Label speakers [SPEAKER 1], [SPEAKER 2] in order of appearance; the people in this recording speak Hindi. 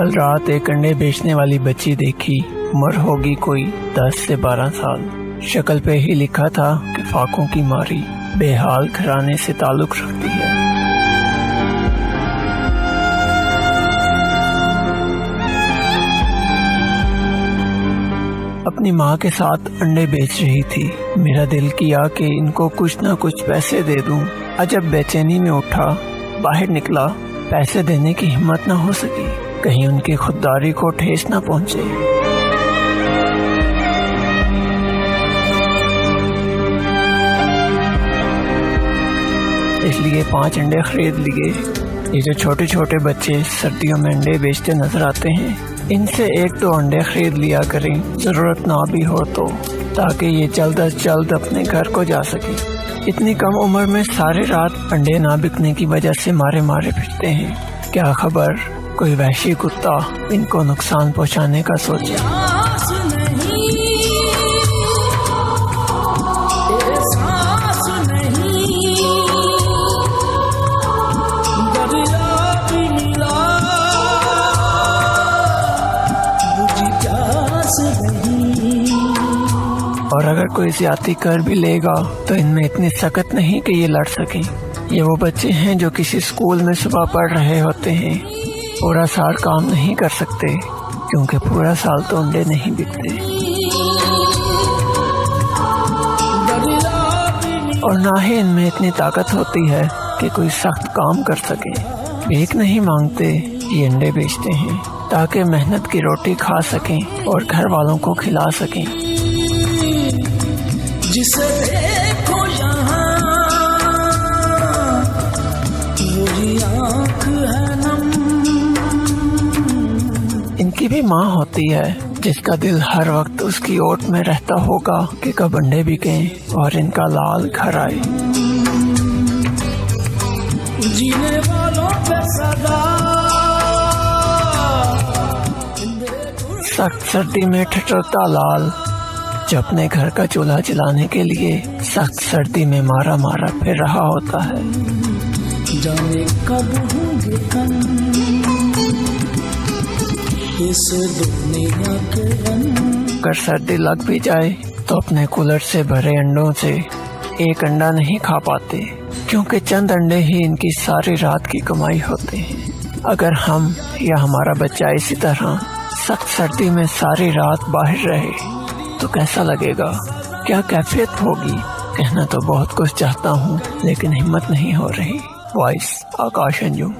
[SPEAKER 1] कल रात एक अंडे बेचने वाली बच्ची देखी। उम्र होगी कोई 10 से 12 साल। शक्ल पे ही लिखा था कि फाकों की मारी, बेहाल घराने से ताल्लुक रखती है। अपनी माँ के साथ अंडे बेच रही थी। मेरा दिल किया कि इनको कुछ ना कुछ पैसे दे दूं। अजब बेचैनी में उठा, बाहर निकला। पैसे देने की हिम्मत न हो सकी, कहीं उनकी खुददारी को ठेस न पहुंचे। इसलिए 5 अंडे खरीद लिए। ये जो छोटे छोटे बच्चे सर्दियों में अंडे बेचते नजर आते हैं, इनसे 1-2 अंडे खरीद लिया करें, जरूरत ना भी हो तो, ताकि ये जल्द अज जल्द अपने घर को जा सके। इतनी कम उम्र में सारी रात अंडे ना बिकने की वजह से मारे मारे फिरते हैं। क्या खबर कोई वहशी कुत्ता इनको नुकसान पहुंचाने का सोचे। और अगर कोई ज्यादती कर भी लेगा तो इनमें इतनी सख्त नहीं कि ये लड़ सकें। ये वो बच्चे हैं जो किसी स्कूल में सुबह पढ़ रहे होते हैं, पूरा साल काम नहीं कर सकते क्योंकि पूरा साल तो अंडे नहीं बिकते। और ना ही इनमें इतनी ताकत होती है कि कोई सख्त काम कर सके। भीख नहीं मांगते, ये अंडे बेचते हैं ताकि मेहनत की रोटी खा सकें और घर वालों को खिला सकें।
[SPEAKER 2] जिसे देखो यहाँ वही आँख है नम।
[SPEAKER 1] इनकी भी माँ होती है जिसका दिल हर वक्त उसकी ओट में रहता होगा कि कब अंडे बिकें और इनका लाल घर आए।
[SPEAKER 2] जीने वालों पे सदा
[SPEAKER 1] सख्त सर्दी में ठिठुरता लाल, जो अपने घर का चूल्हा जलाने के लिए सख्त सर्दी में मारा मारा फिर रहा होता है।
[SPEAKER 2] जाने कब होंगे कम इस दुनिया के रंग।
[SPEAKER 1] अगर सर्दी लग भी जाए तो अपने कूलर से भरे अंडों से एक अंडा नहीं खा पाते, क्योंकि चंद अंडे ही इनकी सारी रात की कमाई होते हैं। अगर हम या हमारा बच्चा इसी तरह सख्त सर्दी में सारी रात बाहर रहे तो कैसा लगेगा, क्या कैफियत होगी। कहना तो बहुत कुछ चाहता हूँ लेकिन हिम्मत नहीं हो रही। वॉइस आकाश अंजुम।